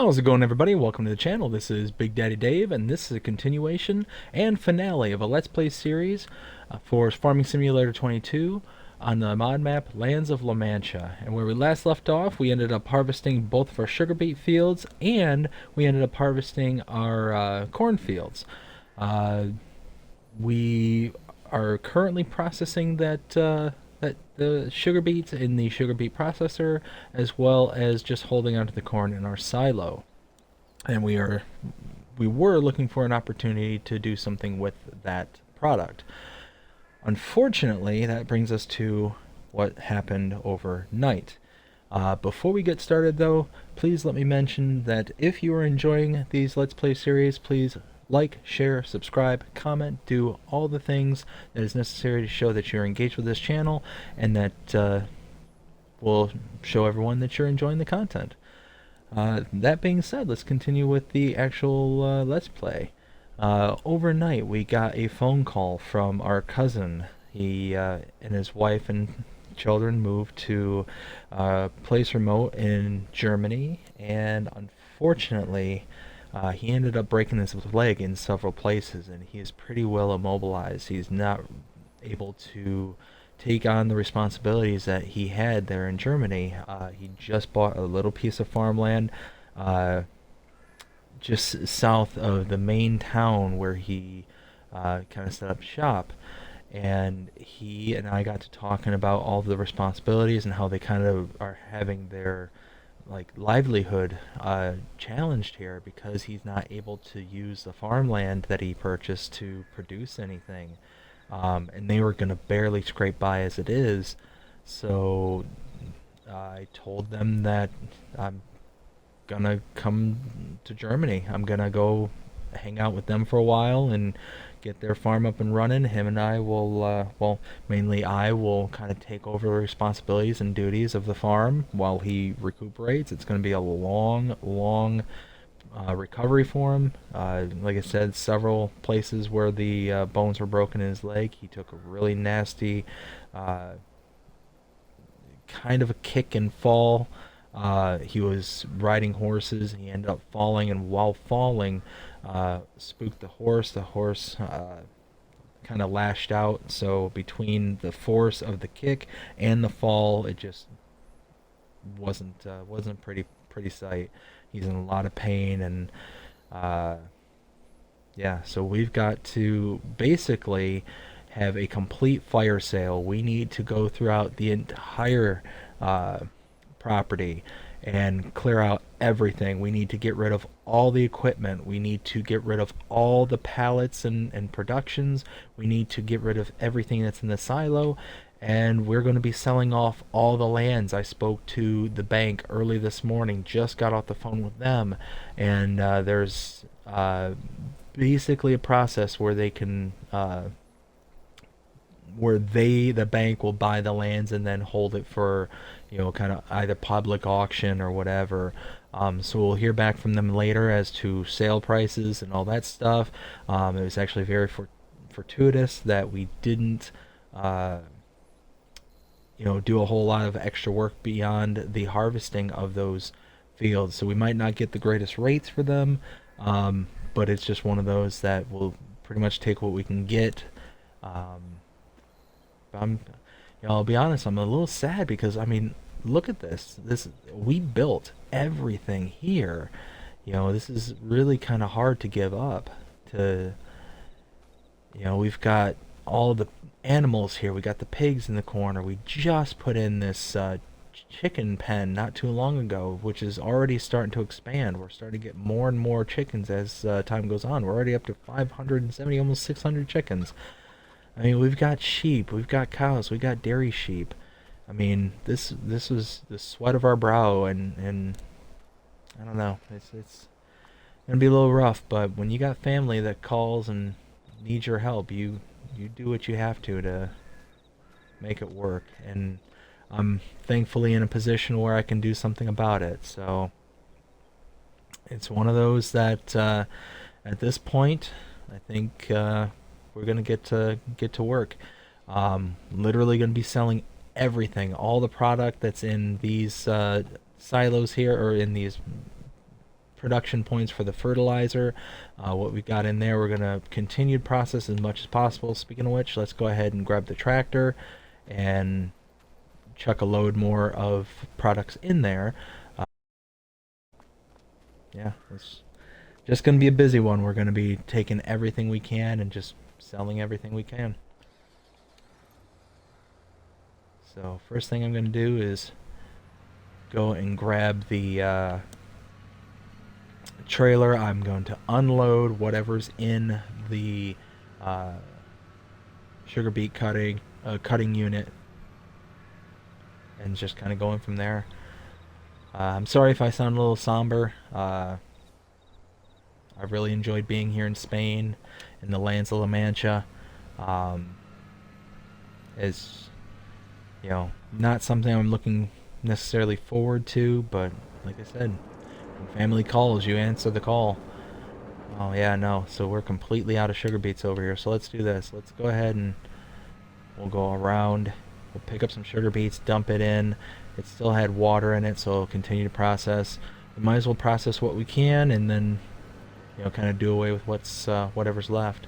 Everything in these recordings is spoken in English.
How's it going, everybody? Welcome to the channel. This is Big Daddy Dave, and this is a continuation and finale of a Let's Play series for Farming Simulator 22 on the mod map Lands of La Mancha. And where we last left off, we ended up harvesting both of our sugar beet fields, and we ended up harvesting our corn fields. We are currently processing the sugar beets in the sugar beet processor, as well as just holding onto the corn in our silo. And we were looking for an opportunity to do something with that product. Unfortunately, that brings us to what happened overnight. Before we get started, though, please let me mention that if you are enjoying these Let's Play series, please like, share, subscribe, comment, do all the things that is necessary to show that you're engaged with this channel, and that will show everyone that you're enjoying the content. That being said, let's continue with the actual Let's Play. Overnight, we got a phone call from our cousin. He and his wife and children moved to a place remote in Germany, and unfortunately, he ended up breaking his leg in several places, and he is pretty well immobilized. He's not able to take on the responsibilities that he had there in Germany. He just bought a little piece of farmland just south of the main town where he kind of set up shop. And he and I got to talking about all of the responsibilities and how they kind of are having their livelihood challenged here because he's not able to use the farmland that he purchased to produce anything. And they were going to barely scrape by as it is. So I told them that I'm going to come to Germany. I'm going to go hang out with them for a while and get their farm up and running. Him and I will, well, mainly I will kind of take over the responsibilities and duties of the farm while he recuperates. It's going to be a long recovery for him. Like I said, several places where the bones were broken in his leg. He took a really nasty kind of a kick and fall. He was riding horses. He ended up falling, and while falling, spooked the horse. The horse kind of lashed out. So between the force of the kick and the fall, it just wasn't pretty sight. He's in a lot of pain, and yeah, so we've got to basically have a complete fire sale. We need to go throughout the entire property and clear out everything. We need to get rid of all the equipment. We need to get rid of all the pallets and productions. We need to get rid of everything that's in the silo, and we're going to be selling off all the lands. I spoke to the bank early this morning, just got off the phone with them, and there's basically a process where they can the bank will buy the lands and then hold it for, kind of either public auction or whatever. So we'll hear back from them later as to sale prices and all that stuff. It was actually very fortuitous that we didn't do a whole lot of extra work beyond the harvesting of those fields. So we might not get the greatest rates for them, but it's just one of those that we'll pretty much take what we can get. I'll be honest, I'm a little sad because, I mean, look at this. We built everything here. This is really kind of hard to give up. We've got all the animals here. We got the pigs in the corner. We just put in this chicken pen not too long ago, which is already starting to expand. We're starting to get more and more chickens as time goes on. We're already up to 570, almost 600 chickens. I mean, we've got sheep, we've got cows, we've got dairy sheep. I mean, this was the sweat of our brow, and I don't know, it's gonna be a little rough, but when you got family that calls and needs your help, you do what you have to make it work, and I'm thankfully in a position where I can do something about it. So it's one of those that at this point, I think we're gonna get to work. Literally gonna be selling everything, all the product that's in these silos here, or in these production points for the fertilizer. What we got in there, we're going to continue to process as much as possible. Speaking of which, let's go ahead and grab the tractor and chuck a load more of products in there. Yeah, it's just going to be a busy one. We're going to be taking everything we can and just selling everything we can. So first thing I'm going to do is go and grab the trailer. I'm going to unload whatever's in the sugar beet cutting unit, and just kind of going from there. I'm sorry if I sound a little somber. I really enjoyed being here in Spain, in the lands of La Mancha. It's, you know, not something I'm looking necessarily forward to, but like I said, when family calls, you answer the call. Oh yeah, no, so we're completely out of sugar beets over here, so let's do this. Let's go ahead and we'll go around, we'll pick up some sugar beets, dump it in. It still had water in it, so it'll continue to process. We might as well process what we can, and then, you know, kind of do away with whatever's left.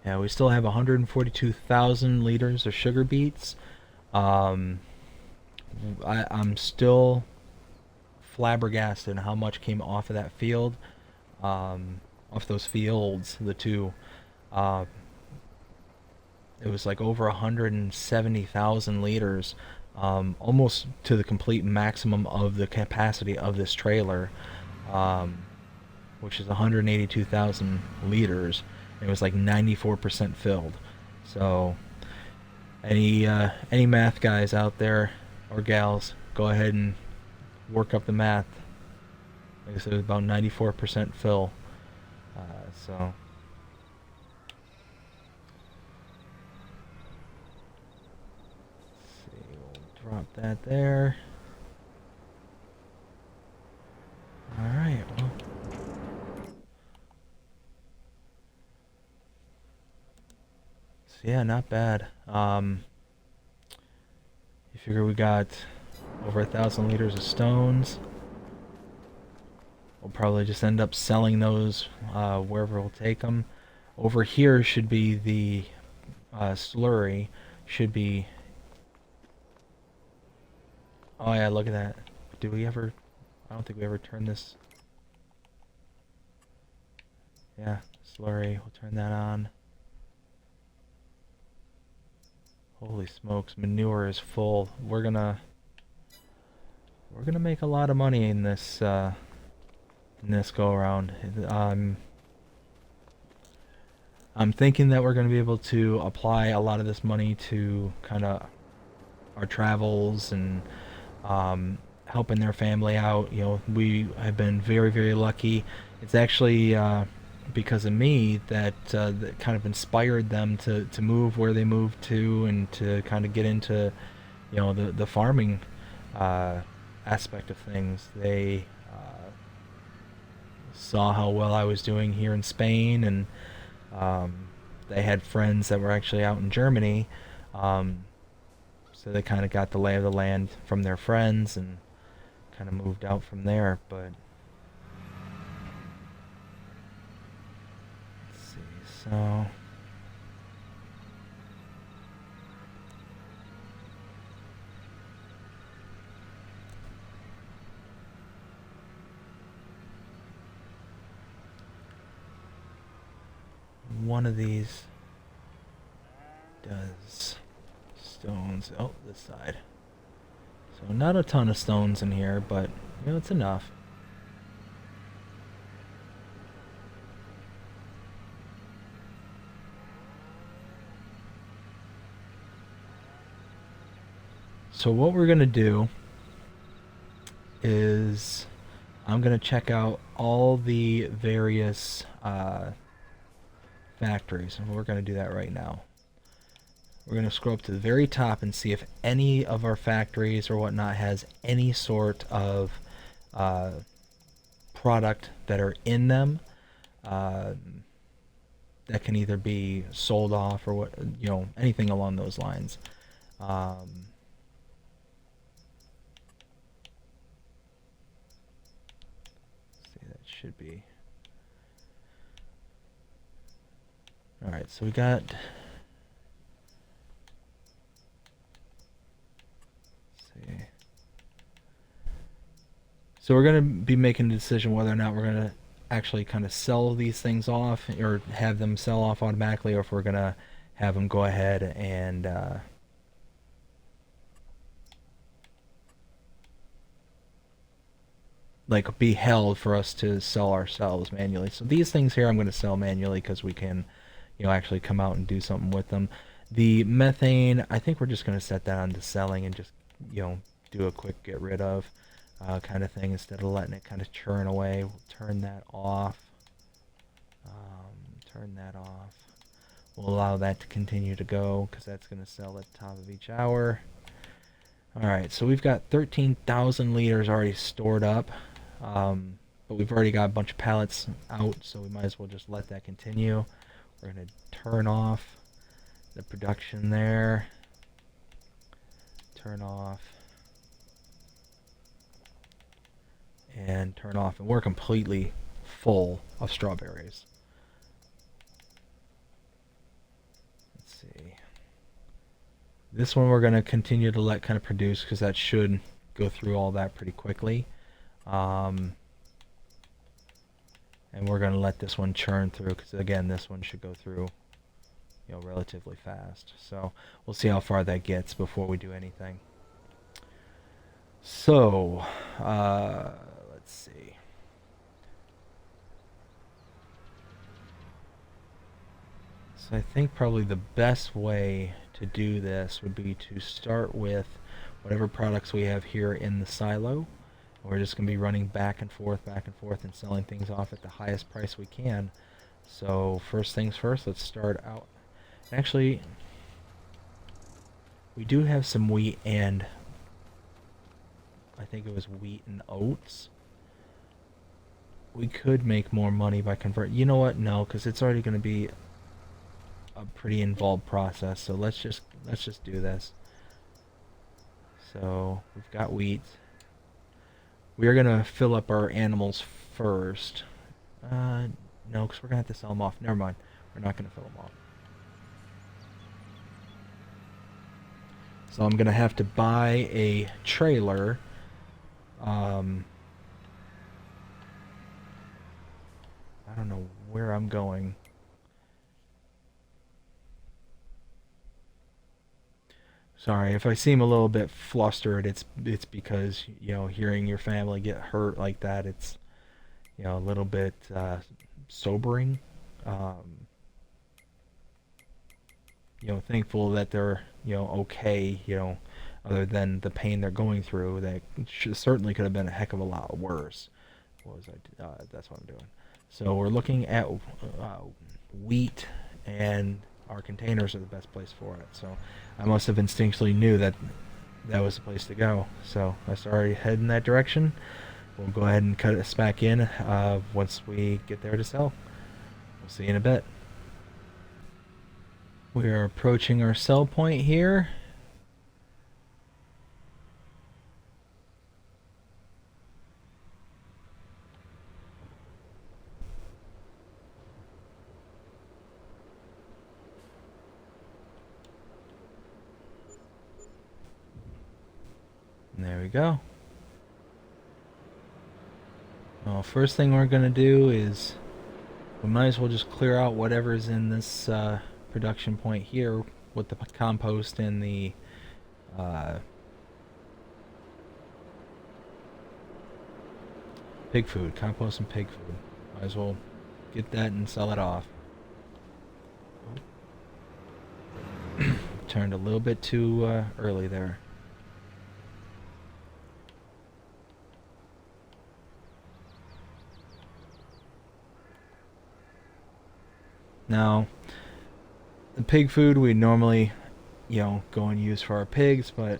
Yeah, we still have 142,000 liters of sugar beets. Um, I'm still flabbergasted how much came off of that field, off those fields, the two. Uh, it was like over 170,000 liters, almost to the complete maximum of the capacity of this trailer, um, which is 182,000 liters. It was like 94% filled. So any math guys out there or gals, go ahead and work up the math. Like I said, it was about 94% fill. So let's see, we'll drop that there. All right. Well, so yeah, not bad. You figure we got over 1,000 liters of stones. We'll probably just end up selling those wherever we'll take them. Over here should be the slurry. Should be. Oh yeah, look at that. Do we ever? I don't think we ever turn this. Yeah, slurry. We'll turn that on. Holy smokes, manure is full. We're gonna make a lot of money in this go around. I'm thinking that we're gonna be able to apply a lot of this money to kind of our travels and helping their family out. You know, we have been very, very lucky. It's actually because of me that kind of inspired them to move where they moved to, and to kind of get into, you know, the farming aspect of things. They saw how well I was doing here in Spain, and they had friends that were actually out in Germany, so they kind of got the lay of the land from their friends and kind of moved out from there. But let's see, so one of these does stones. Oh, this side. So not a ton of stones in here, but you know, it's enough. So what we're gonna do is I'm gonna check out all the various factories, and we're gonna do that right now. We're going to scroll up to the very top and see if any of our factories or whatnot has any sort of uh, product that are in them uh, that can either be sold off or what, anything along those lines. See, that should be. All right, so we got. See. So we're going to be making a decision whether or not we're going to actually kind of sell these things off or have them sell off automatically, or if we're going to have them go ahead and like be held for us to sell ourselves manually. So these things here I'm going to sell manually because we can, actually come out and do something with them. The methane, I think we're just going to set that on to selling and just, do a quick get rid of kind of thing instead of letting it kind of churn away. We'll turn that off. Turn that off. We'll allow that to continue to go because that's going to sell at the top of each hour. Alright, so we've got 13,000 liters already stored up. But we've already got a bunch of pallets out, so we might as well just let that continue. We're going to turn off the production there. Turn off. And turn off. And we're completely full of strawberries. Let's see. This one we're going to continue to let kind of produce because that should go through all that pretty quickly. And we're going to let this one churn through because, again, this one should go through, relatively fast. So we'll see how far that gets before we do anything. So, let's see. So I think probably the best way to do this would be to start with whatever products we have here in the silo. We're just going to be running back and forth, and selling things off at the highest price we can. So first things first, let's start out. Actually, we do have some wheat and I think it was wheat and oats. We could make more money by converting. You know what? No, because it's already going to be a pretty involved process. So let's just do this. So we've got wheat. We are going to fill up our animals first. No, because we're going to have to sell them off. Never mind. We're not going to fill them off. So I'm going to have to buy a trailer. I don't know where I'm going. Sorry, if I seem a little bit flustered, it's because, hearing your family get hurt like that, it's, a little bit sobering. Thankful that they're, okay, other than the pain they're going through. That certainly could have been a heck of a lot worse. That's what I'm doing. So we're looking at wheat, and our containers are the best place for it. So I must have instinctually knew that was the place to go. So I started heading that direction. We'll go ahead and cut us back in once we get there to sell. We'll see you in a bit. We are approaching our sell point here. And there we go. Well, first thing we're going to do is we might as well just clear out whatever's in this production point here with the compost and the pig food. Compost and pig food. Might as well get that and sell it off. Turned a little bit too early there. Now, the pig food we normally go and use for our pigs, but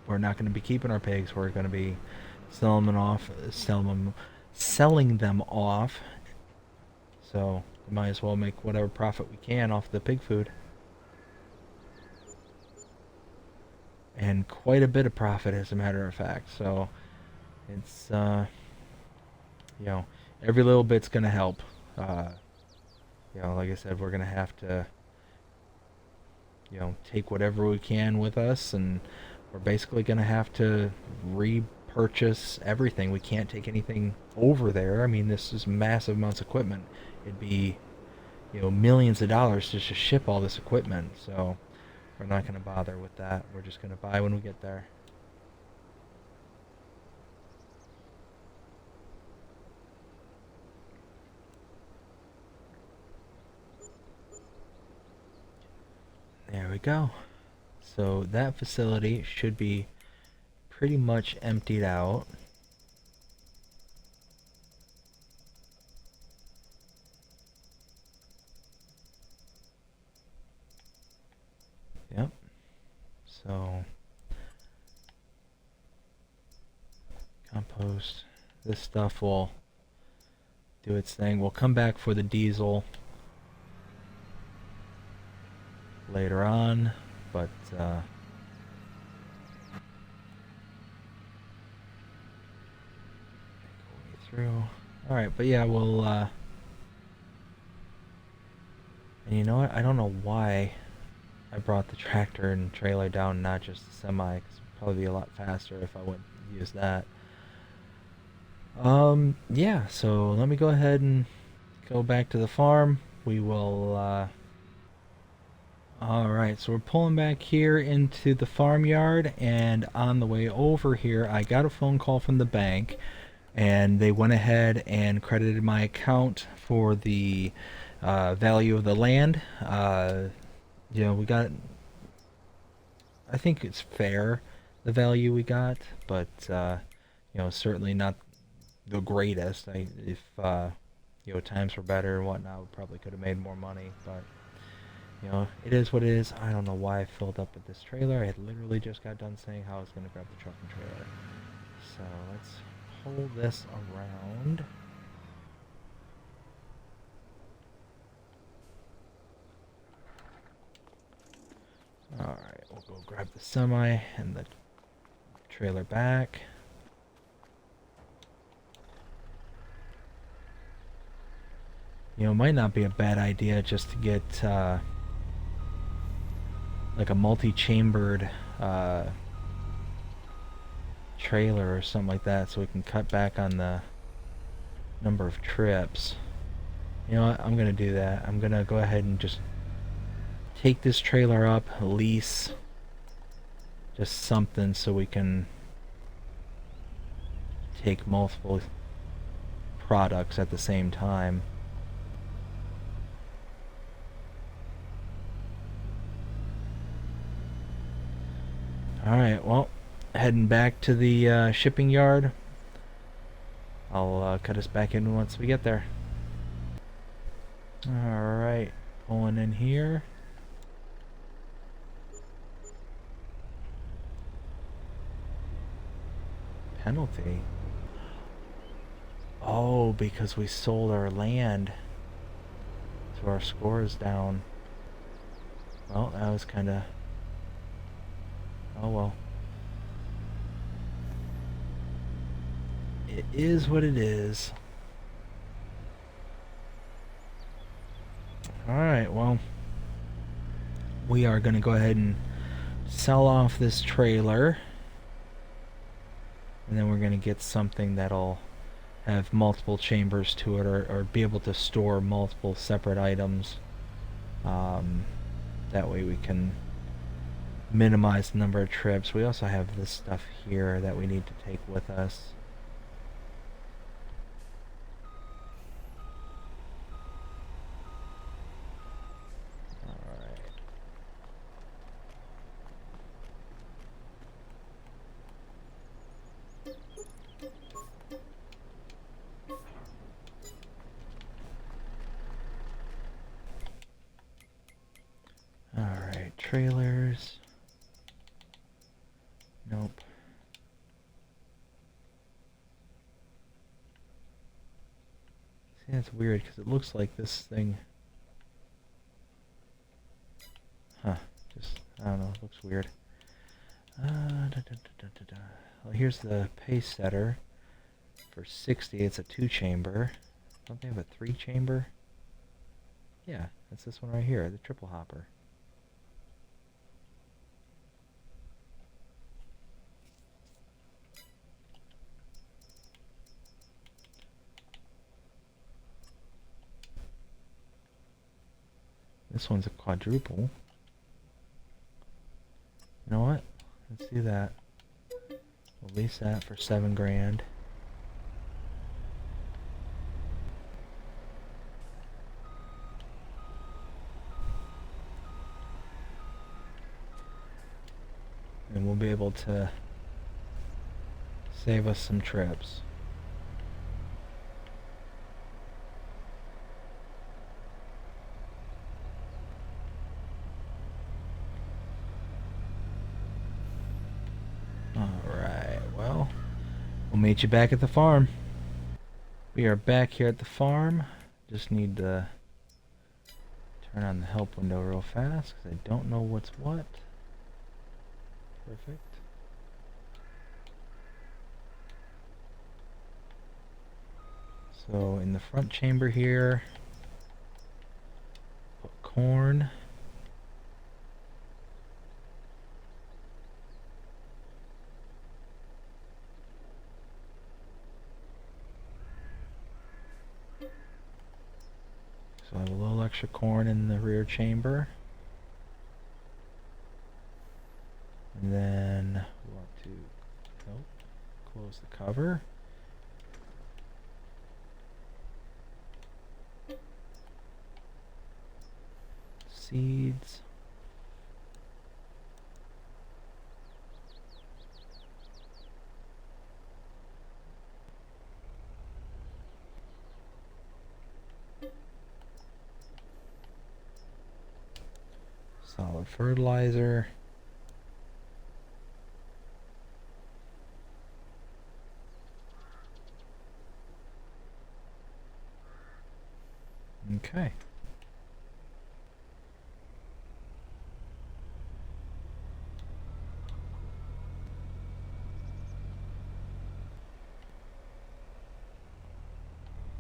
we're not going to be keeping our pigs. We're going to be selling them off. So we might as well make whatever profit we can off the pig food. And quite a bit of profit, as a matter of fact. So it's, every little bit's going to help. Like I said, we're going to have to, take whatever we can with us, and we're basically going to have to repurchase everything. We can't take anything over there. I mean, this is massive amounts of equipment. It'd be, millions of dollars just to ship all this equipment. So we're not going to bother with that. We're just going to buy when we get there. There we go. So that facility should be pretty much emptied out. Yep. So compost. This stuff will do its thing. We'll come back for the diesel later on, but through. All right, but yeah, we'll. And you know what? I don't know why I brought the tractor and trailer down, not just the semi, because it'd probably be a lot faster if I would use that. Yeah. So let me go ahead and go back to the farm. We will. Alright, so we're pulling back here into the farmyard, and on the way over here, I got a phone call from the bank, and they went ahead and credited my account for the value of the land. We got, I think it's fair, the value we got, but, certainly not the greatest. If times were better and whatnot, we probably could have made more money, but it is what it is. I don't know why I filled up with this trailer. I had literally just got done saying how I was going to grab the truck and trailer. So let's pull this around. Alright, we'll go grab the semi and the trailer back. It might not be a bad idea just to get like a multi-chambered trailer or something like that, so we can cut back on the number of trips. You know what? I'm gonna do that. I'm gonna go ahead and just take this trailer up, lease just something so we can take multiple products at the same time. Alright, well, heading back to the shipping yard. I'll cut us back in once we get there. Alright, pulling in here. Penalty? Oh, because we sold our land. So our score is down. Well, that was kind of... Oh well. It is what it is. Alright, well, we are going to go ahead and sell off this trailer. And then we're going to get something that'll have multiple chambers to it, or be able to store multiple separate items. That way we can minimize the number of trips. We also have this stuff here that we need to take with us. trailers. Nope. See, that's weird because it looks like this thing. Huh. Just, I don't know, it looks weird. Well, here's the pace setter. For 60, it's a 2-chamber. Don't they have a 3-chamber? Yeah, that's this one right here, the triple hopper. This one's a quadruple. You know what? Let's do that. We'll lease that for $7,000. And we'll be able to save us some trips. Alright, well, we'll meet you back at the farm. We are back here at the farm. Just need to turn on the help window real fast because I don't know what's what. Perfect. So in the front chamber here, put corn. So I have a little extra corn in the rear chamber. And then we want to close the cover. Seeds. Solid fertilizer. Okay.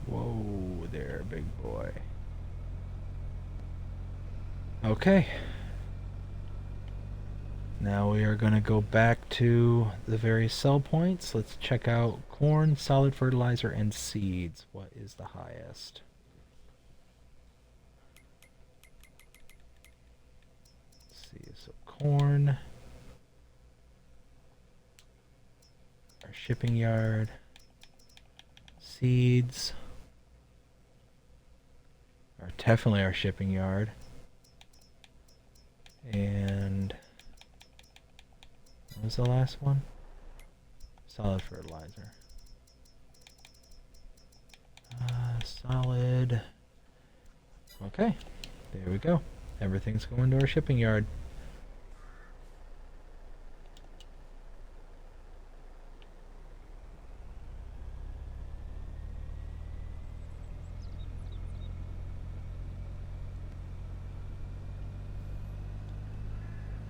Whoa there, big boy. Okay. Now we are going to go back to the various sell points. Let's check out corn, solid fertilizer, and seeds. What is the highest? Let's see, so corn, our shipping yard, seeds, are definitely our shipping yard, and what was the last one? Solid fertilizer. Solid. Okay, there we go. Everything's going to our shipping yard.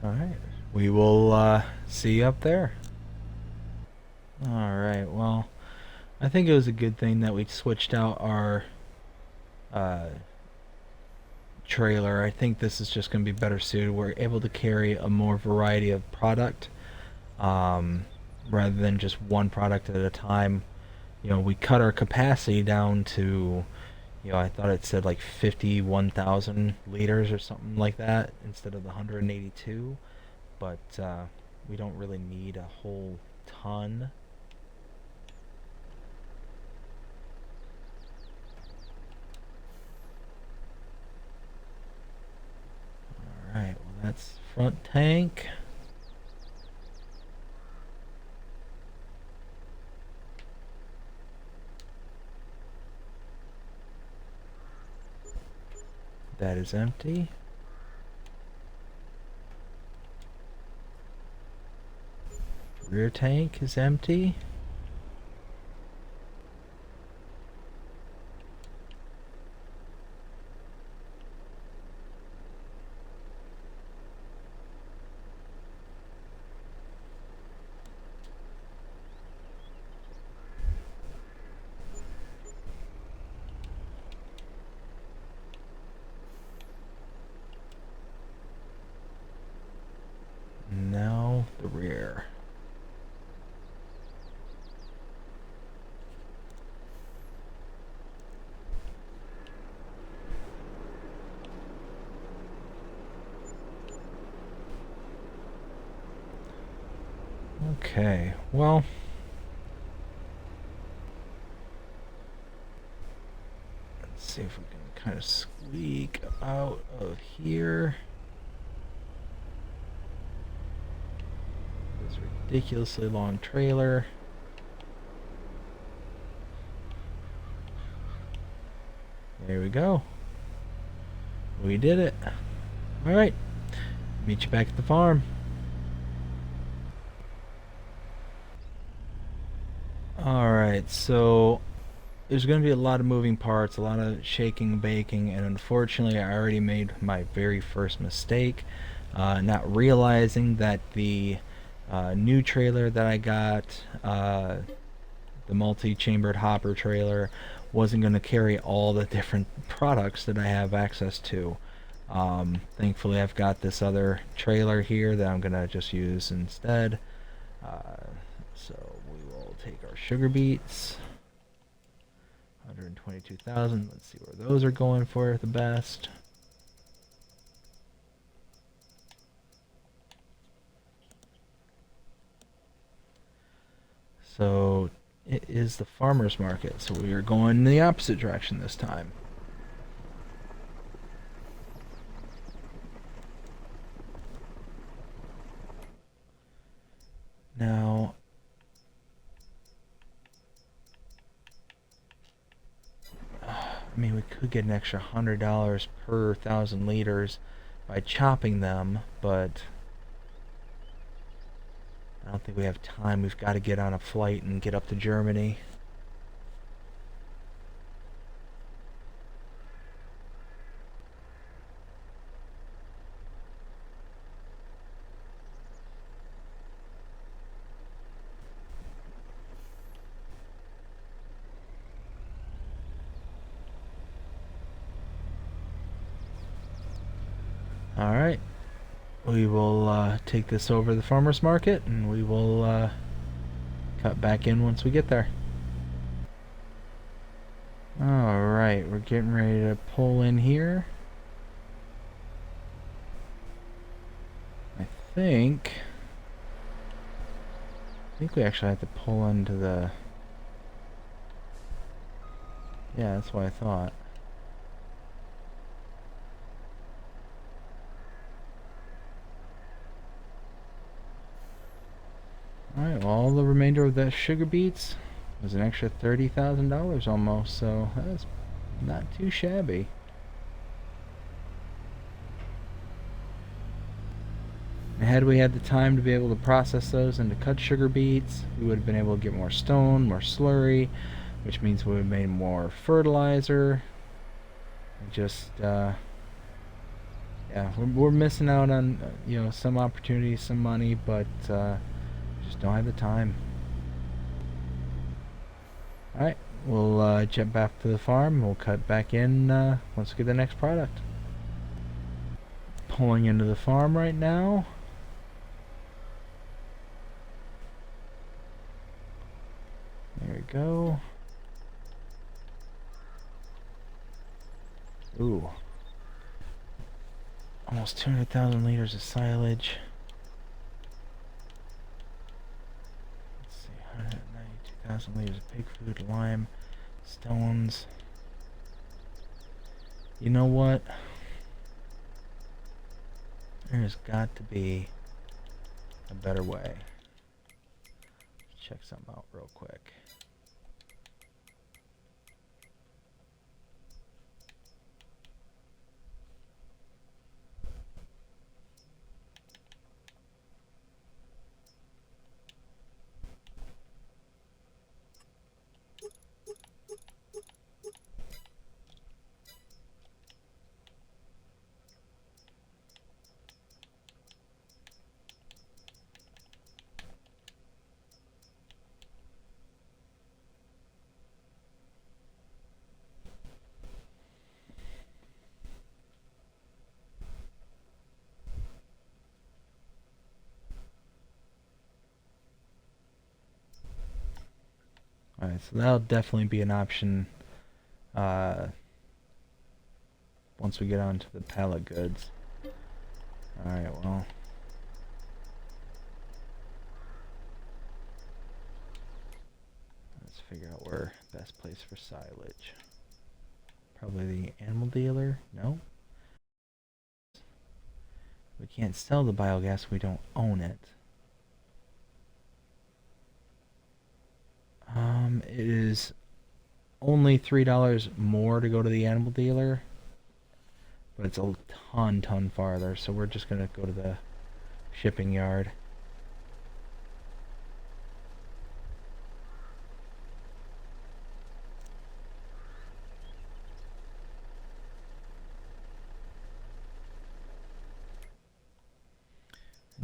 Alright, we will see you up there. Alright, well, I think it was a good thing that we switched out our trailer. I think this is just going to be better suited. We're able to carry a more variety of product rather than just one product at a time. You know, we cut our capacity down to, you know, I thought it said like 51,000 liters or something like that instead of the 182, but we don't really need a whole ton. Alright, well that's front tank. That is empty. Rear tank is empty. Now the rear. Okay, well, let's see if we can kind of squeak out of here. This ridiculously long trailer. There we go. We did it. Alright, meet you back at the farm. Alright, so there's going to be a lot of moving parts, a lot of shaking and baking, and unfortunately I already made my very first mistake, not realizing that the new trailer that I got, the multi-chambered hopper trailer, wasn't going to carry all the different products that I have access to. Thankfully I've got this other trailer here that I'm going to just use instead. So we will take our sugar beets. 122,000. Let's see where those are going for the best. So it is the farmer's market. So we are going in the opposite direction this time. Now, I mean, we could get an extra $100 per 1,000 liters by chopping them, but I don't think we have time. We've got to get on a flight and get up to Germany. Alright, we will take this over to the farmer's market and we will cut back in once we get there. Alright, we're getting ready to pull in here. I think we actually have to pull into the... Yeah, that's what I thought. Alright, well, all the remainder of the sugar beets was an extra $30,000 almost, so that's not too shabby. And had we had the time to be able to process those into cut sugar beets, we would have been able to get more stone, more slurry, which means we would have made more fertilizer. Just, yeah, we're missing out on, you know, some opportunities, some money, but just don't have the time. Alright, we'll jet back to the farm. We'll cut back in once we get the next product. Pulling into the farm right now. There we go. Ooh. Almost 200,000 liters of silage. Let's see, 192,000 liters of pig food, lime, stones. You know what? There's got to be a better way. Check something out real quick. Alright, so that'll definitely be an option uh, once we get onto the pallet goods. Alright, well. Let's figure out where best place for silage. Probably the animal dealer? No? We can't sell the biogas, we don't own it. It is only $3 more to go to the animal dealer, but it's a ton farther, so we're just gonna go to the shipping yard.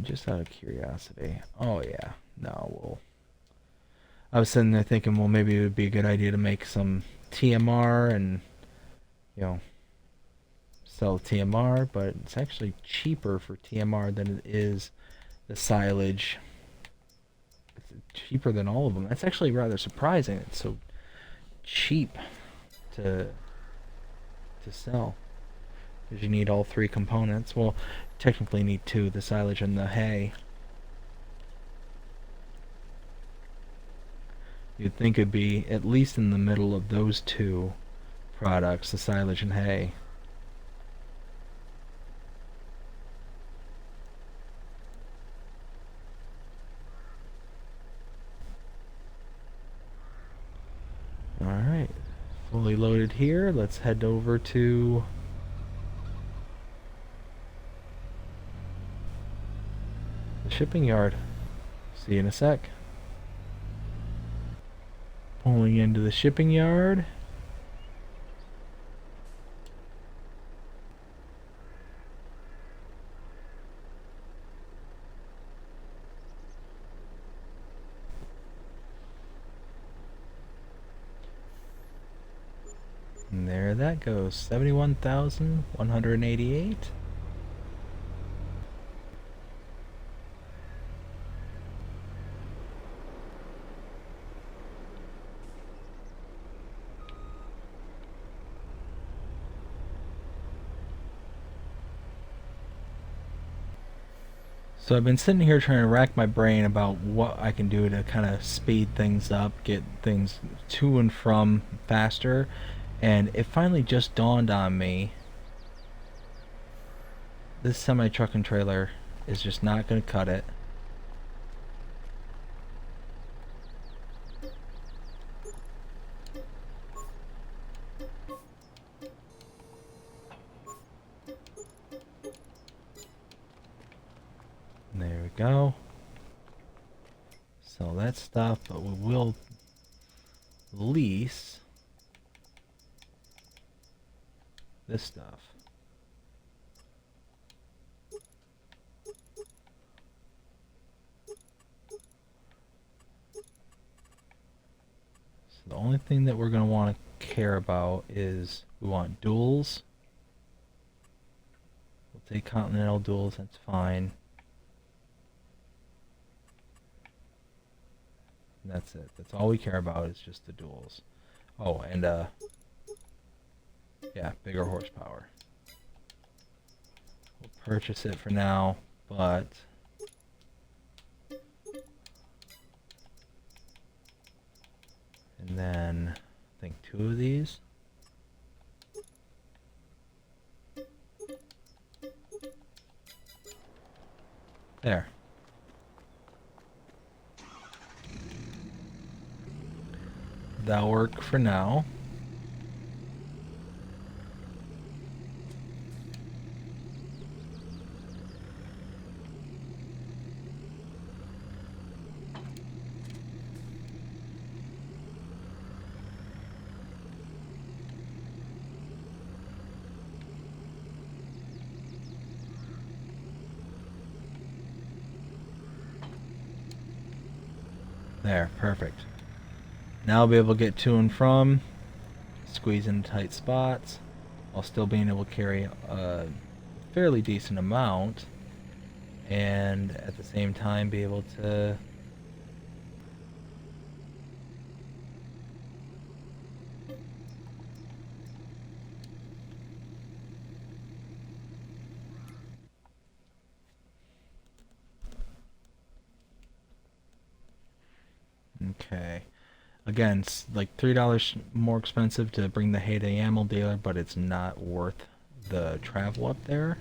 Just out of curiosity. Oh yeah, no, I was sitting there thinking, well, maybe it would be a good idea to make some TMR and, you know, sell TMR, but it's actually cheaper for TMR than it is the silage. It's cheaper than all of them. That's actually rather surprising. It's so cheap to sell, because you need all three components. Well, technically need two, the silage and the hay. You'd think it'd be at least in the middle of those two products, the silage and hay. Alright, fully loaded here. Let's head over to the shipping yard. See you in a sec. Pulling into the shipping yard. And there that goes, 71,188. So I've been sitting here trying to rack my brain about what I can do to kind of speed things up, get things to and from faster, and it finally just dawned on me. This semi-truck and trailer is just not going to cut it. There we go. Sell that stuff, but we will lease this stuff. So the only thing that we're going to want to care about is we want duals. We'll take Continental duals, that's fine. And that's it. That's all we care about is just the duals. Oh, and yeah, bigger horsepower. We'll purchase it for now, but and then I think 2 of these. There. That'll work for now. There, perfect. Now I'll be able to get to and from, squeeze in tight spots, while still being able to carry a fairly decent amount, and at the same time be able to Okay. Again, it's like $3 more expensive to bring the Heyday Ammo dealer, but it's not worth the travel up there.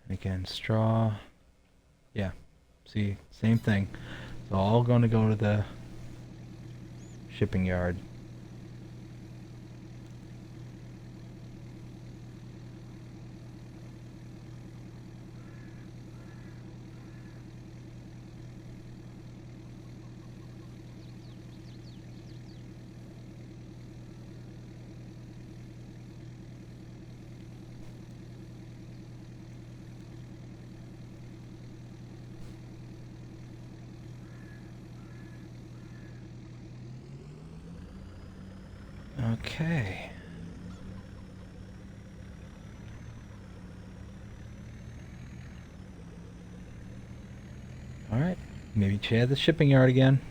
And again, straw. Yeah. See, same thing. It's all going to go to the shipping yard. Okay. Alright. Maybe chat the shipping yard again.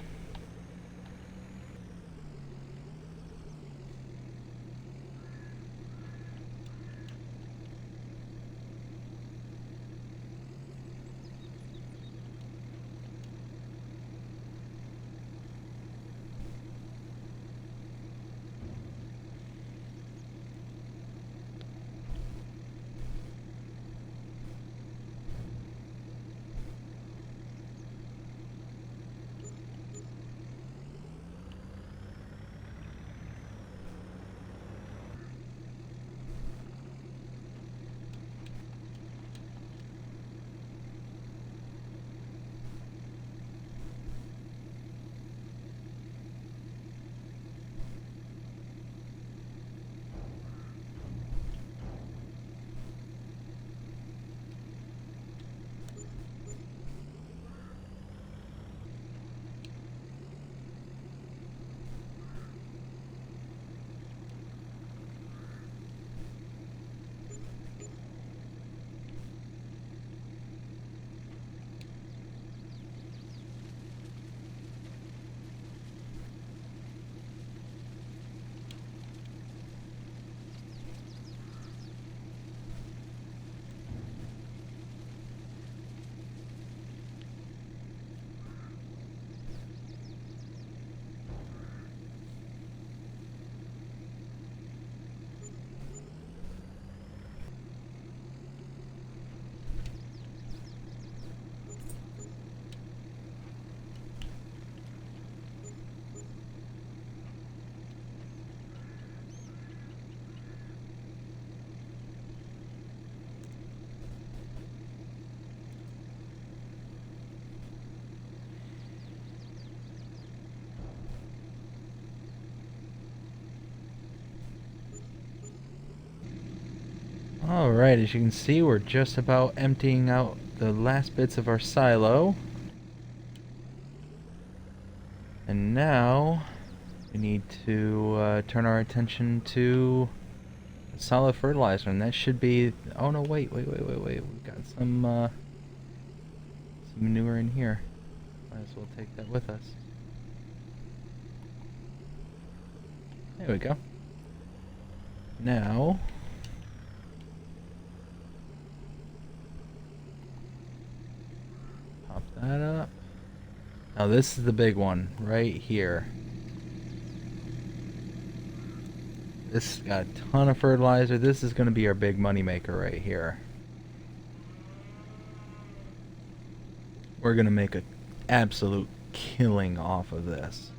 Alright, as you can see, we're just about emptying out the last bits of our silo. And now we need to turn our attention to solid fertilizer, and that should be... Oh no, wait. We've got some manure in here. Might as well take that with us. There we go. Now... pop that up. Now this is the big one, right here. This has got a ton of fertilizer. This is going to be our big money maker right here. We're going to make an absolute killing off of this.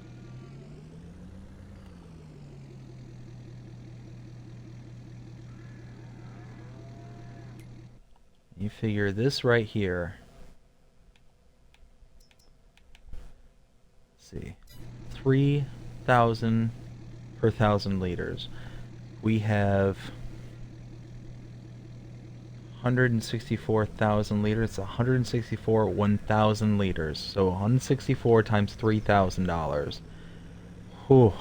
you figure this right here. Let's see, 3,000 per 1,000 liters. We have 164,000 liters. It's 164 1,000 liters. So 164 times $3,000. Whew.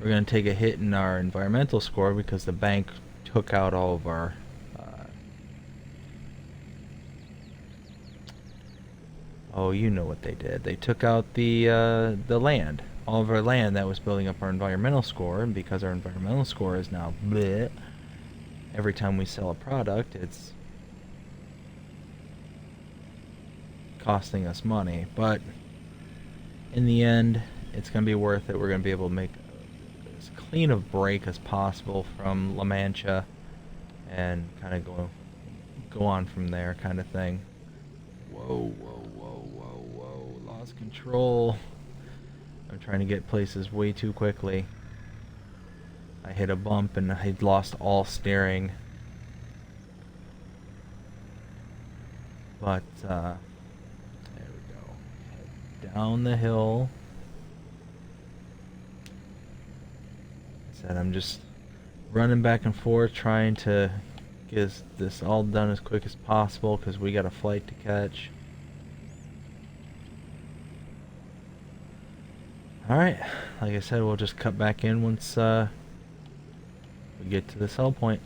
We're going to take a hit in our environmental score because the bank took out all of our oh, you know what they did. They took out the land. All of our land that was building up our environmental score, and because our environmental score is now bleh, every time we sell a product, it's costing us money. But in the end, it's going to be worth it. We're going to be able to make as clean a break as possible from La Mancha and kind of go on from there, kind of thing. Whoa, whoa, whoa, whoa, whoa. Lost control. I'm trying to get places way too quickly. I hit a bump and I lost all steering. But, there we go. Head down the hill. Like I said, I'm just running back and forth trying to get this all done as quick as possible because we got a flight to catch. Alright, like I said, we'll just cut back in once we get to the sell point.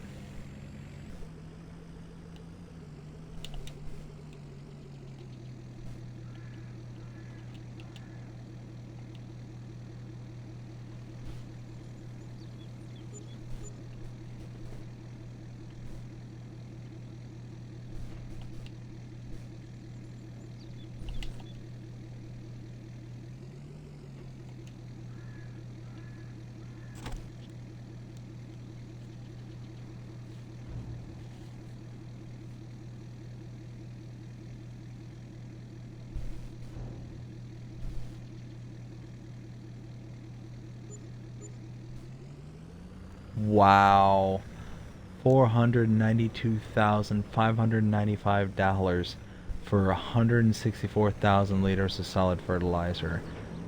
Wow. $492,595 for 164,000 liters of solid fertilizer.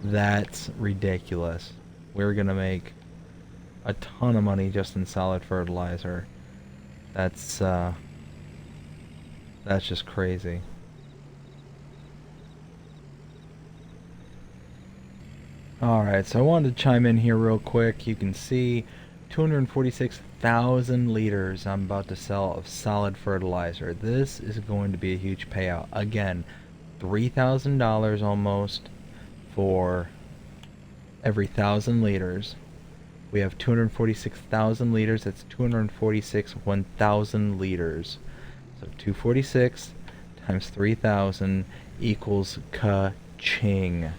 That's ridiculous. We're gonna make a ton of money just in solid fertilizer. That's just crazy. Alright, so I wanted to chime in here real quick. You can see 246,000 liters I'm about to sell of solid fertilizer. This is going to be a huge payout. Again, $3,000 almost for every 1,000 liters. We have 246,000 liters. That's 246 1,000 liters. So 246 times 3,000 equals ka-ching.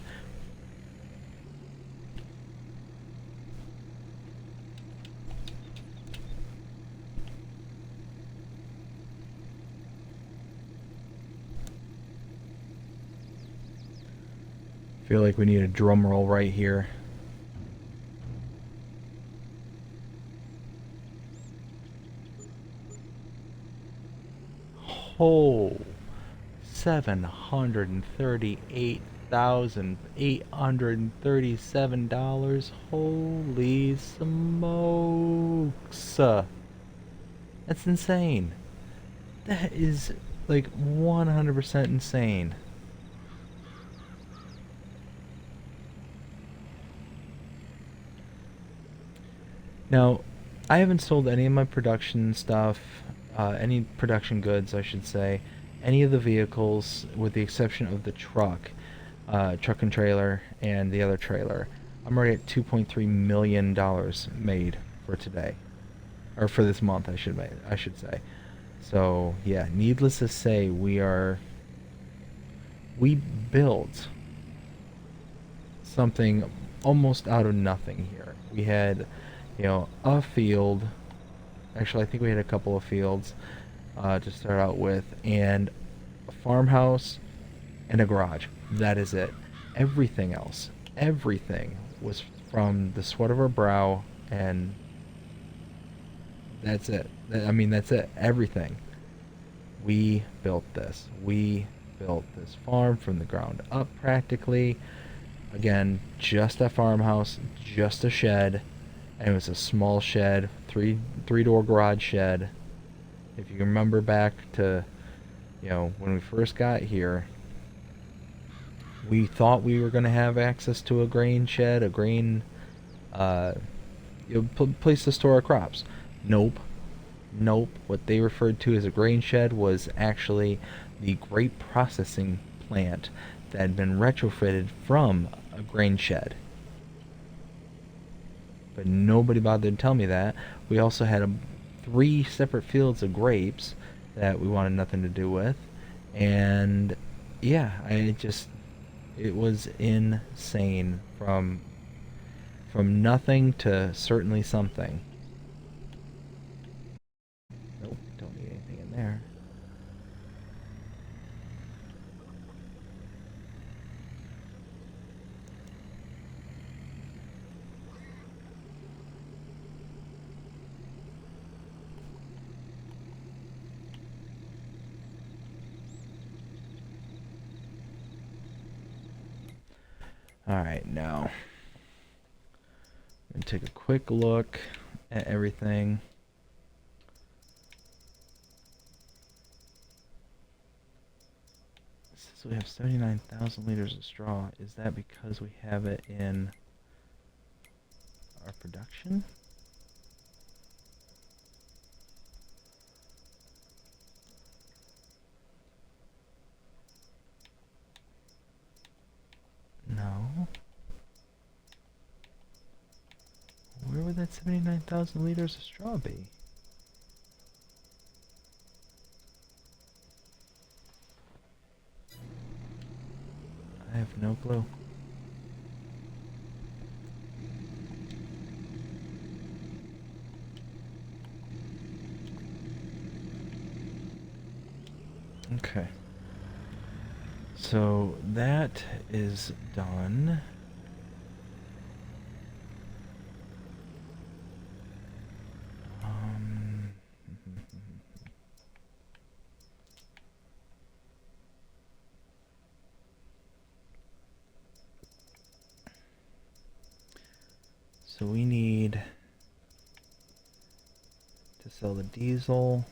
Feel like we need a drum roll right here. Oh, $738,837. Holy smokes. That's insane. That is like 100% insane. Now, I haven't sold any of my production stuff, any production goods, I should say, any of the vehicles, with the exception of the truck and trailer, and the other trailer. I'm already at $2.3 million made for today, or for this month, I should say. So yeah, needless to say, we built something almost out of nothing here. We had, a field. Actually, I think we had a couple of fields to start out with, and a farmhouse and a garage. That is it. Everything else, everything was from the sweat of our brow, and that's it. I mean, that's it. Everything. We built this. We built this farm from the ground up practically. Again, just a farmhouse, just a shed, and it was a small shed, three door garage shed. If you remember back to, when we first got here, we thought we were going to have access to a grain shed, a grain place to store our crops. Nope. Nope. What they referred to as a grain shed was actually the grape processing plant that had been retrofitted from a grain shed. But nobody bothered to tell me that. We also had 3 separate fields of grapes that we wanted nothing to do with. And yeah, it was insane from nothing to certainly something. Nope, don't need anything in there. Alright, now I'm going to take a quick look at everything. It says we have 79,000 liters of straw. Is that because we have it in our production? No. Where would that 79,000 liters of straw be? I have no clue. Okay. So that is done. So we need to sell the diesel.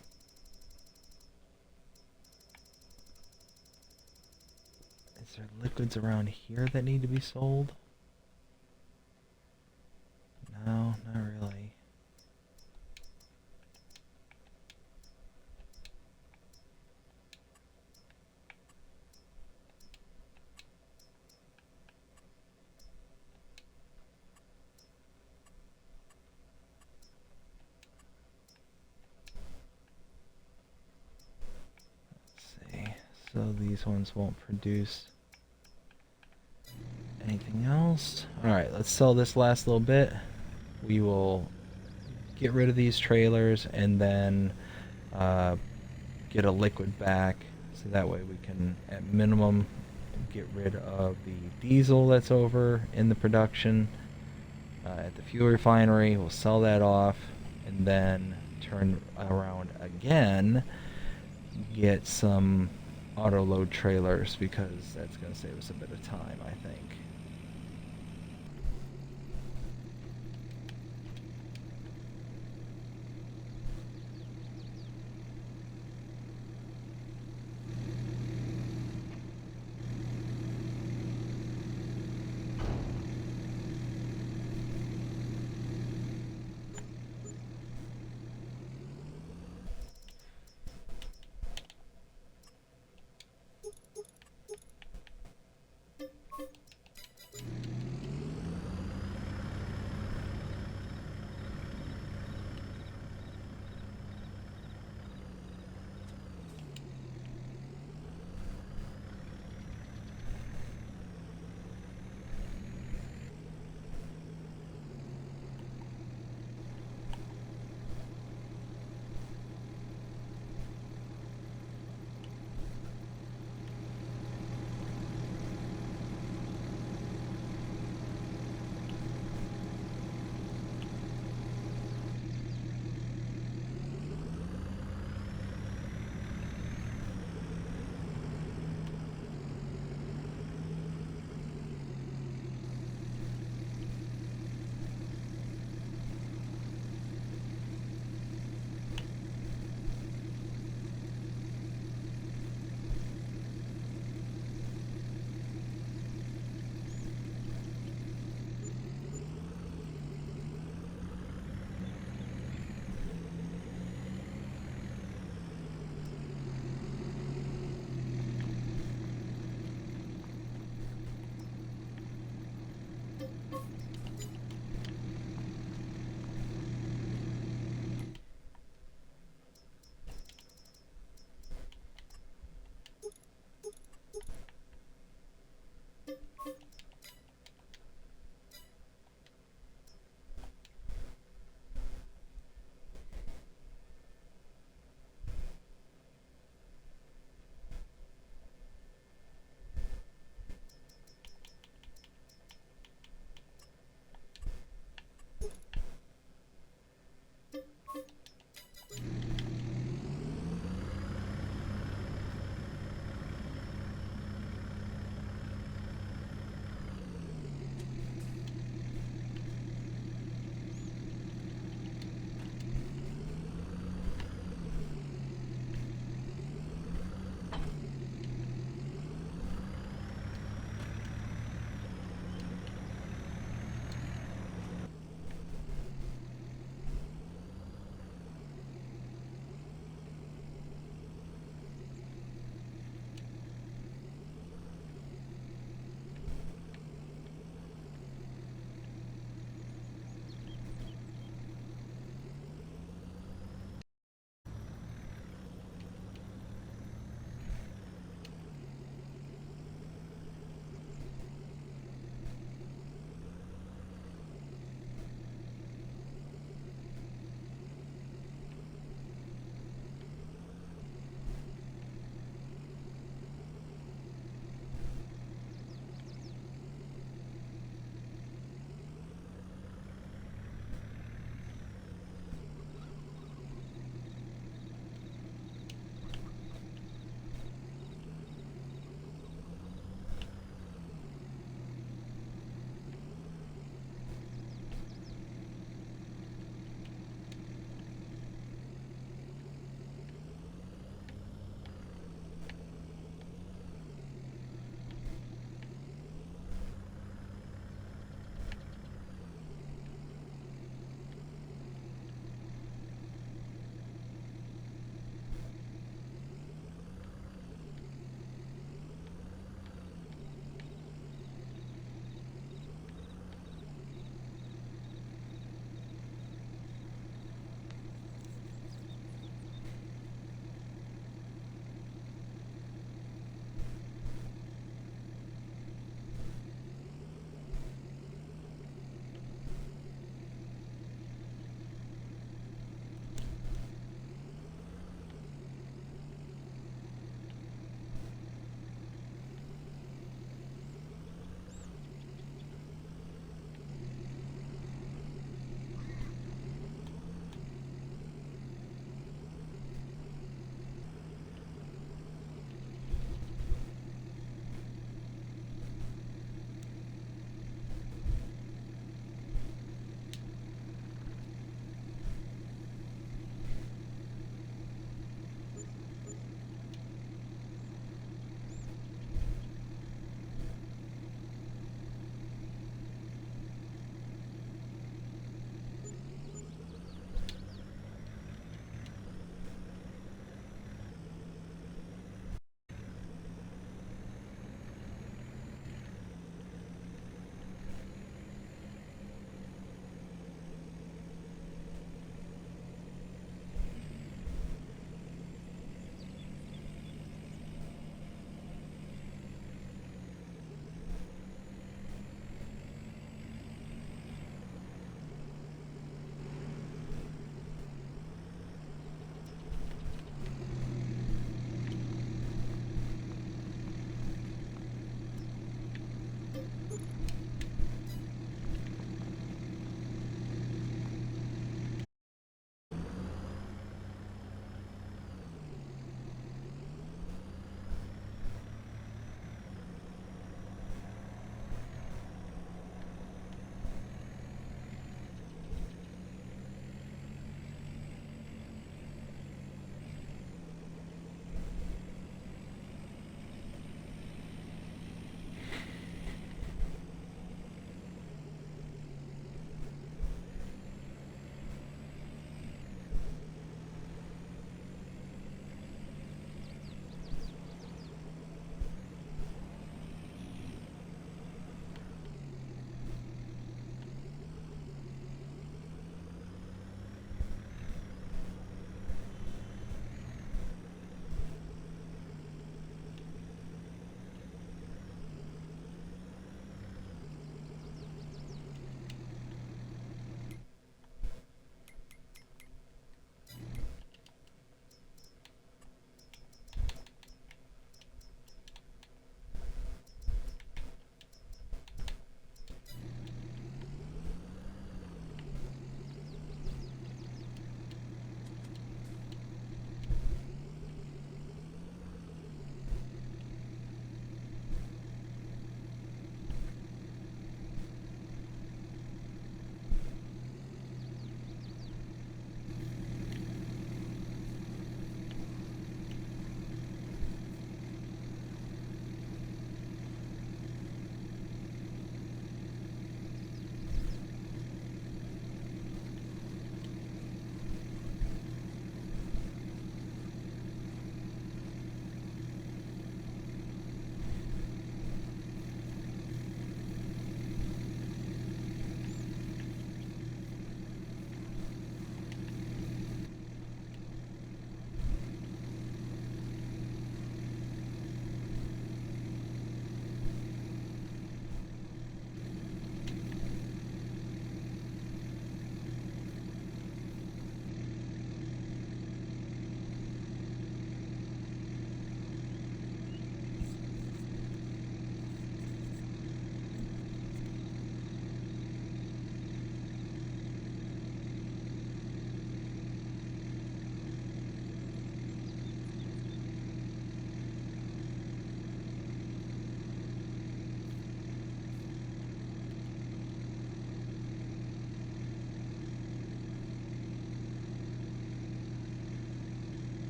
Is there liquids around here that need to be sold? No, not really. Let's see. So these ones won't produce anything else. Alright, let's sell this last little bit. We will get rid of these trailers and then get a liquid back, so that way we can at minimum get rid of the diesel that's over in the production at the fuel refinery. We'll sell that off and then turn around again, get some auto load trailers, because that's going to save us a bit of time, I think.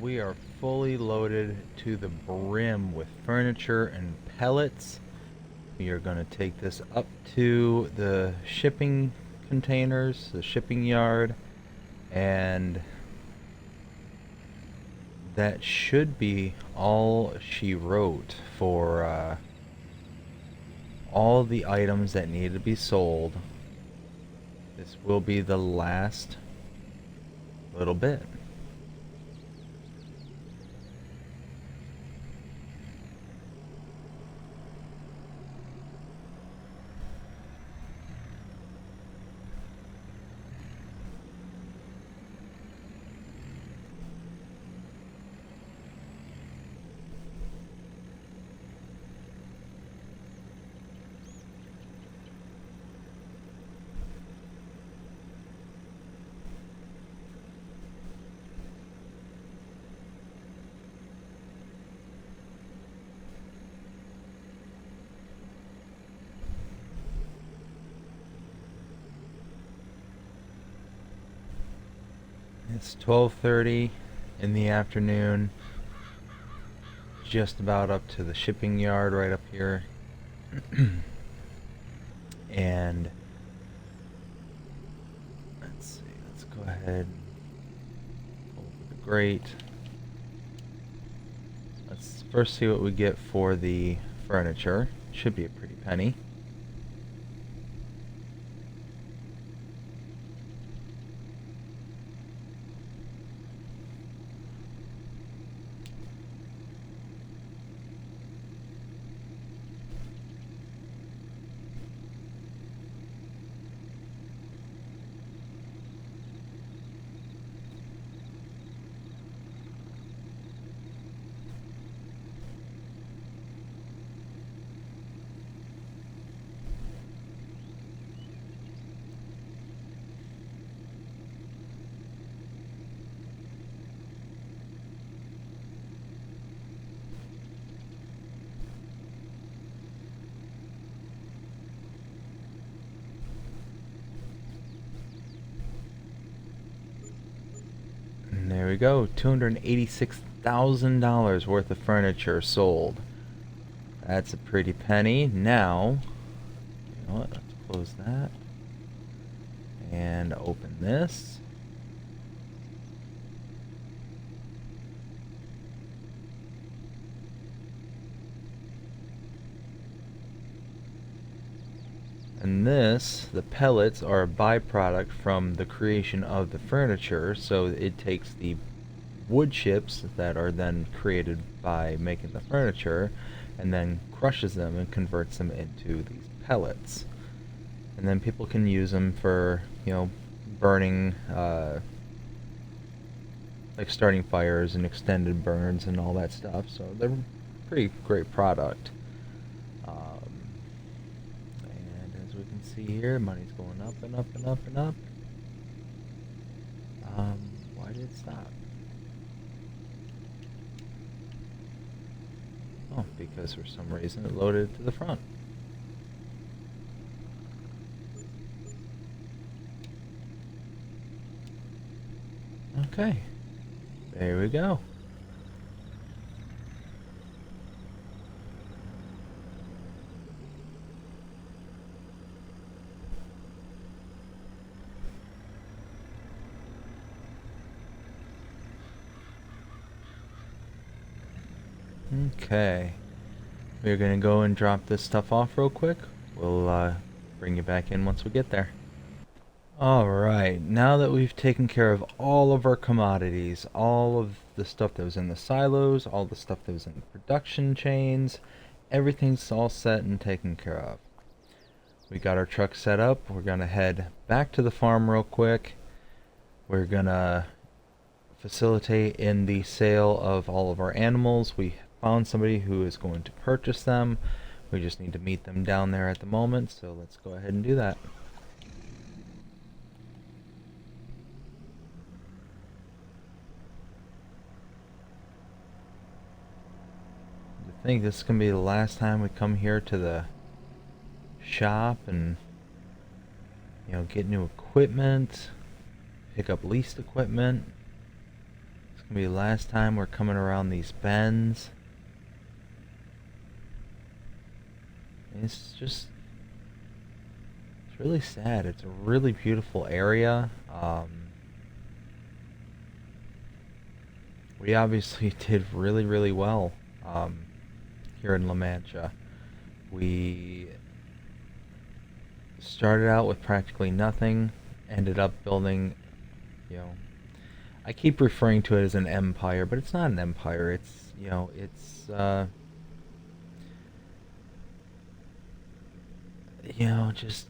we are fully loaded to the brim with furniture and pellets. We are going to take this up to the shipping containers, the shipping yard, and that should be all she wrote for all the items that need to be sold. This will be the last little bit. It's 12:30 in the afternoon, just about up to the shipping yard right up here. And let's see, let's go ahead, open the grate. Let's first see what we get for the furniture. Should be a pretty penny. And there we go, $286,000 worth of furniture sold. That's a pretty penny. Now, you know what, let's close that and open this. And this, the pellets, are a byproduct from the creation of the furniture, so it takes the wood chips that are then created by making the furniture and then crushes them and converts them into these pellets. And then people can use them for, you know, burning, like starting fires and extended burns and all that stuff, so they're a pretty great product. We can see here, money's going up and up and up and up. Why did it stop? Oh, because for some reason it loaded to the front. Okay, there we go. Okay, we're gonna go and drop this stuff off real quick. We'll bring you back in once we get there. Alright, now that we've taken care of all of our commodities, all of the stuff that was in the silos, all the stuff that was in the production chains, everything's all set and taken care of. We got our truck set up. We're gonna head back to the farm real quick. We're gonna facilitate in the sale of all of our animals. We found somebody who is going to purchase them. We just need to meet them down there at the moment, so let's go ahead and do that. I think this is gonna be the last time we come here to the shop and, you know, get new equipment, pick up leased equipment. It's gonna gonna be the last time we're coming around these bends. It's just, it's really sad. It's a really beautiful area. We obviously did really, really well here in La Mancha. We started out with practically nothing, ended up building, you know, I keep referring to it as an empire, but it's not an empire. It's, just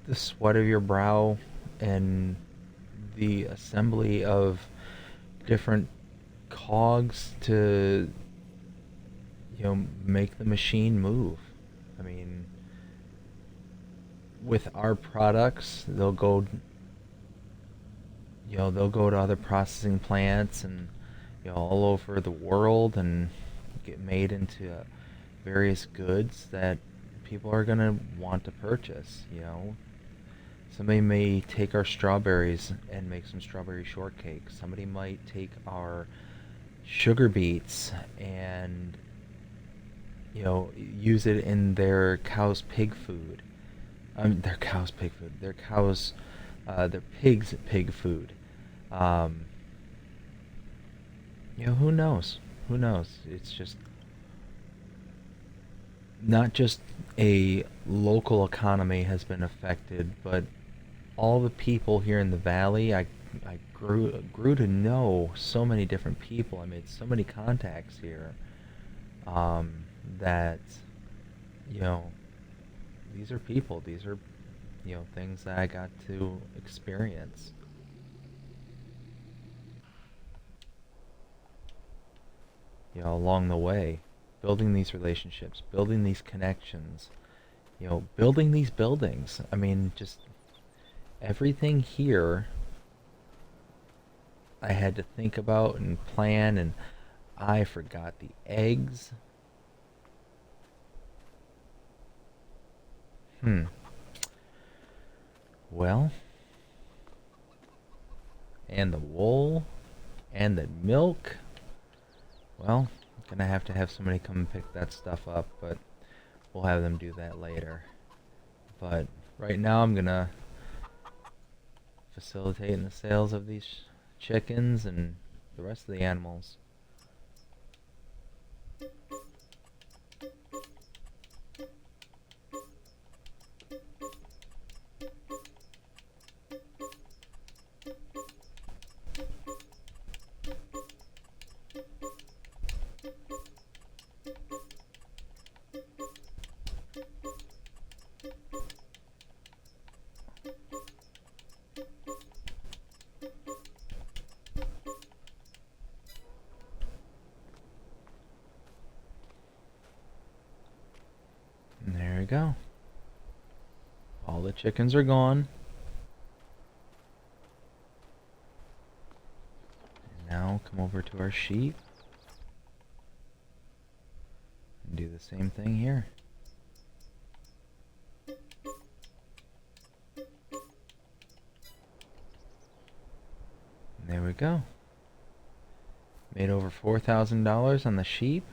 the sweat of your brow and the assembly of different cogs to, make the machine move. I mean, with our products, they'll go to other processing plants and, all over the world and get made into various goods that people are going to want to purchase. Somebody may take our strawberries and make some strawberry shortcake. Somebody might take our sugar beets and, use it in their cow's pig food. Their cow's pig food. Their pig's pig food. Um, who knows? Who knows? It's just not just a local economy has been affected, but all the people here in the valley. I grew to know so many different people. I made so many contacts here. That you know these are people. These are things that I got to experience. Along the way, building these relationships, building these connections, building these buildings. I mean, just everything here I had to think about and plan, and I forgot the eggs. Hmm. Well, and the wool, and the milk. Well, gonna have to have somebody come and pick that stuff up, but we'll have them do that later. But right now I'm gonna facilitate in the sales of these chickens and the rest of the animals. And there we go. All the chickens are gone. And now come over to our sheep and do the same thing here. And there we go. Made over $4,000 on the sheep.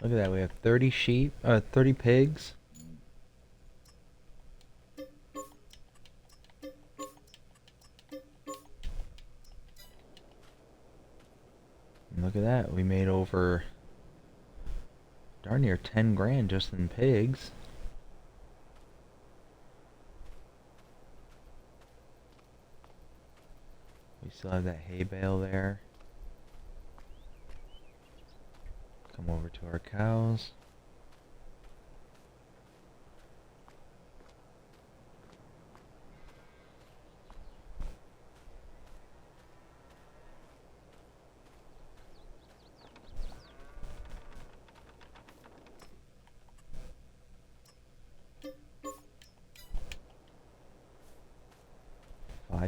Look at that, we have 30 sheep, 30 pigs. And look at that, we made over darn near 10 grand just in pigs. We still have that hay bale there. Come over to our cows.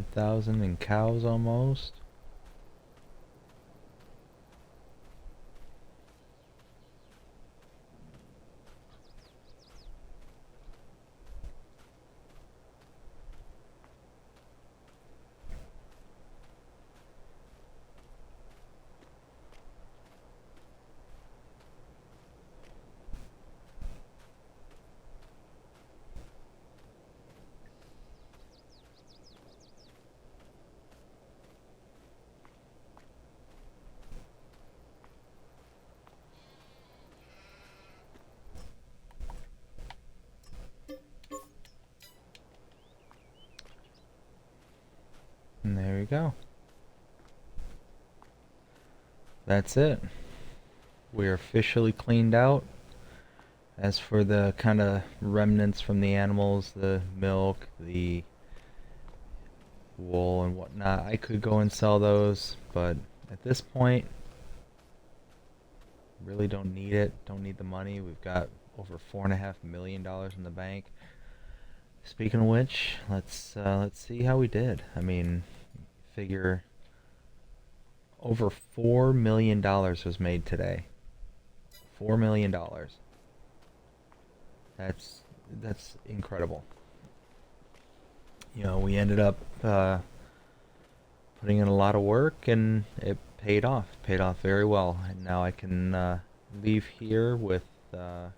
5,000 in cows almost. And there you go. That's it. We're officially cleaned out. As for the kind of remnants from the animals, the milk, the wool and whatnot, I could go and sell those, but at this point, really don't need it. Don't need the money. We've got over $4.5 million in the bank. Speaking of which, let's see how we did. I mean, figure over $4 million was made today. $4 million. That's incredible. You know, we ended up putting in a lot of work, and it paid off. Paid off very well. And now I can leave here with the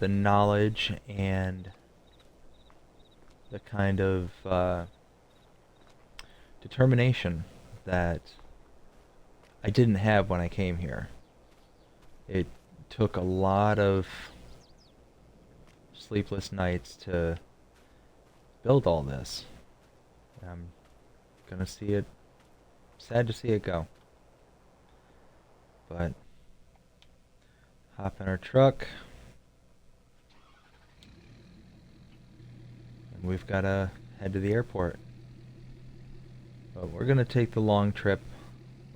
knowledge and the kind of determination that I didn't have when I came here. It took a lot of sleepless nights to build all this. I'm gonna see it, sad to see it go. But hop in our truck, and we've gotta head to the airport. But we're gonna take the long trip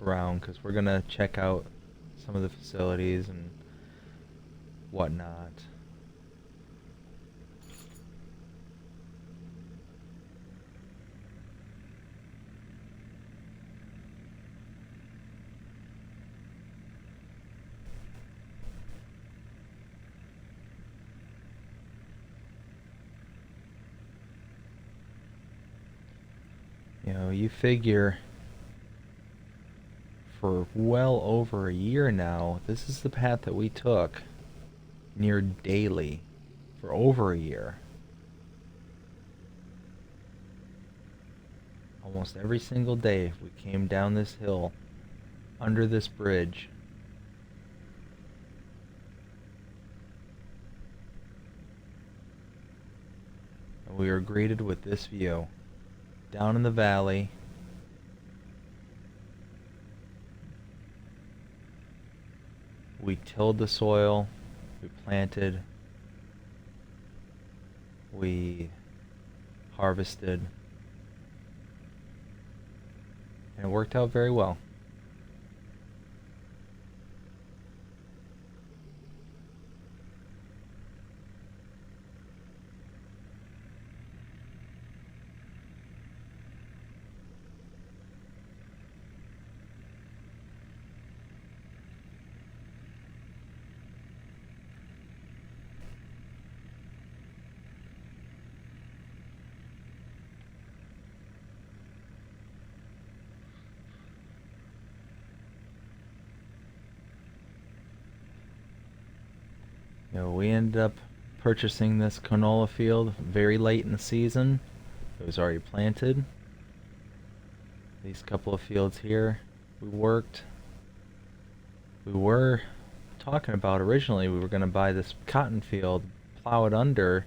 around because we're gonna check out some of the facilities and whatnot. You know, you figure for well over a year now, this is the path that we took near daily for over a year. Almost every single day we came down this hill, under this bridge. And we were greeted with this view. Down in the valley, we tilled the soil, we planted, we harvested, and it worked out very well. You know, we ended up purchasing this canola field very late in the season. It was already planted. These couple of fields here, we worked. We were talking about originally we were going to buy this cotton field, plow it under,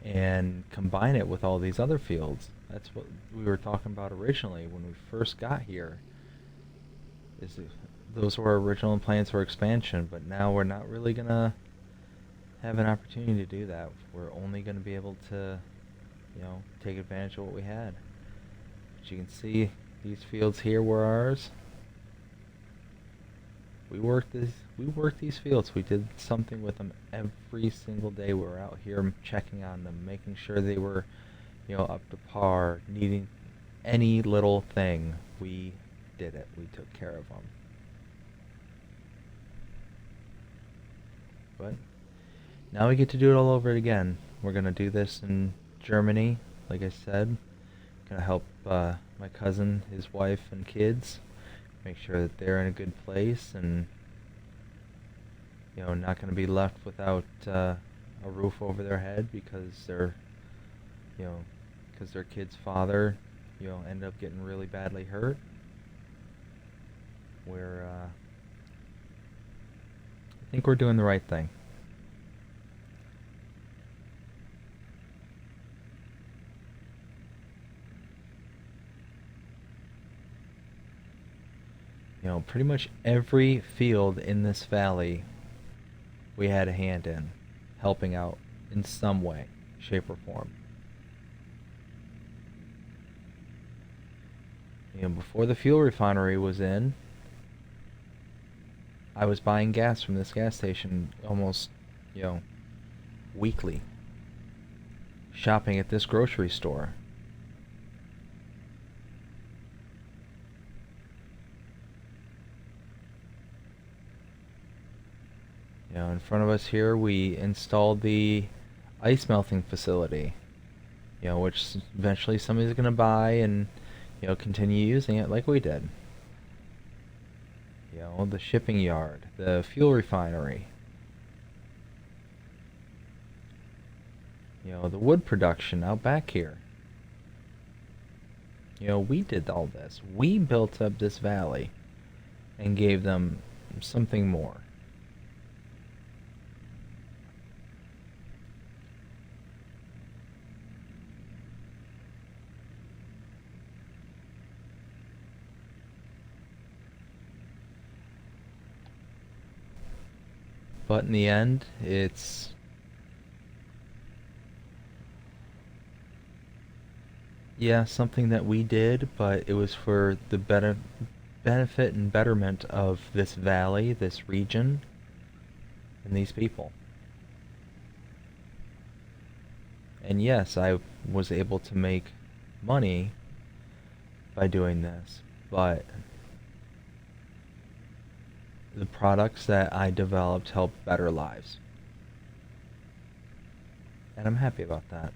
and combine it with all these other fields. That's what we were talking about originally when we first got here. Those were our original plans for expansion, but now we're not really going to have an opportunity to do that. We're only going to be able to, you know, take advantage of what we had. As you can see, these fields here were ours. we worked these fields. We did something with them every single day. We were out here checking on them, making sure they were, up to par, needing any little thing. We did it. We took care of them. But now we get to do it all over again. We're gonna do this in Germany, like I said. Gonna help my cousin, his wife, and kids. Make sure that they're in a good place, and not gonna be left without a roof over their head because you know, their kid's father, ended up getting really badly hurt. I think we're doing the right thing. Pretty much every field in this valley we had a hand in, helping out in some way, shape, or form. Before the fuel refinery was in, I was buying gas from this gas station almost, you know, weekly, shopping at this grocery store. In front of us here, we installed the ice melting facility, which eventually somebody's going to buy and, continue using it like we did. The shipping yard, the fuel refinery, the wood production out back here. We did all this. We built up this valley and gave them something more. But in the end, it's something that we did, but it was for the benefit and betterment of this valley, this region, and these people. And yes, I was able to make money by doing this, but the products that I developed help better lives. And I'm happy about that.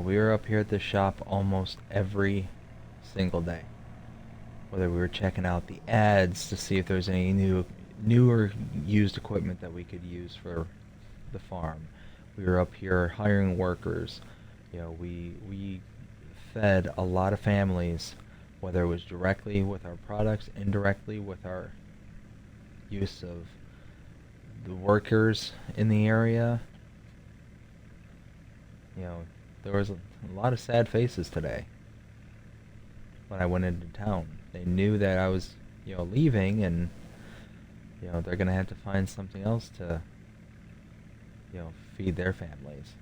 We were up here at the shop almost every single day. Whether we were checking out the ads to see if there's any new or used equipment that we could use for the farm. We were up here hiring workers. We fed a lot of families, whether it was directly with our products, indirectly with our use of the workers in the area. There was a lot of sad faces today when I went into town. They knew that I was, leaving, and they're gonna have to find something else to, feed their families.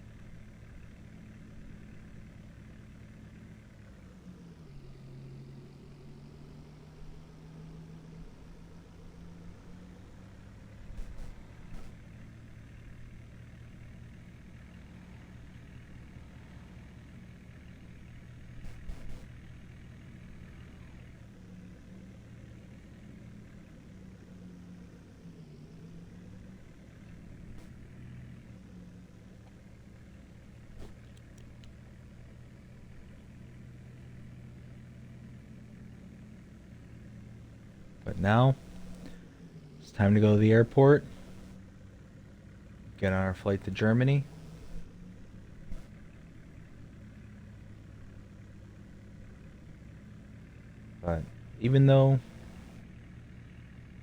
But now, it's time to go to the airport, get on our flight to Germany. But even though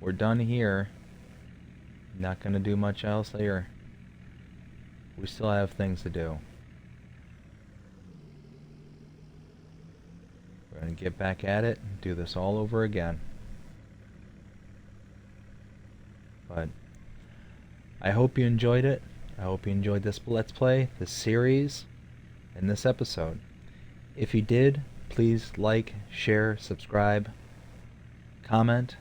we're done here. Not gonna do much else here. We still have things to do. We're gonna get back at it and do this all over again. But I hope you enjoyed it. I hope you enjoyed this Let's Play, this series, and this episode. If you did, please like, share, subscribe, comment,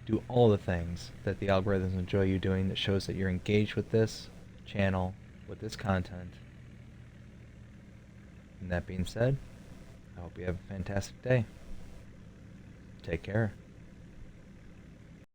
do all the things that the algorithms enjoy you doing that shows that you're engaged with this channel, with this content. And that being said, I hope you have a fantastic day. Take care.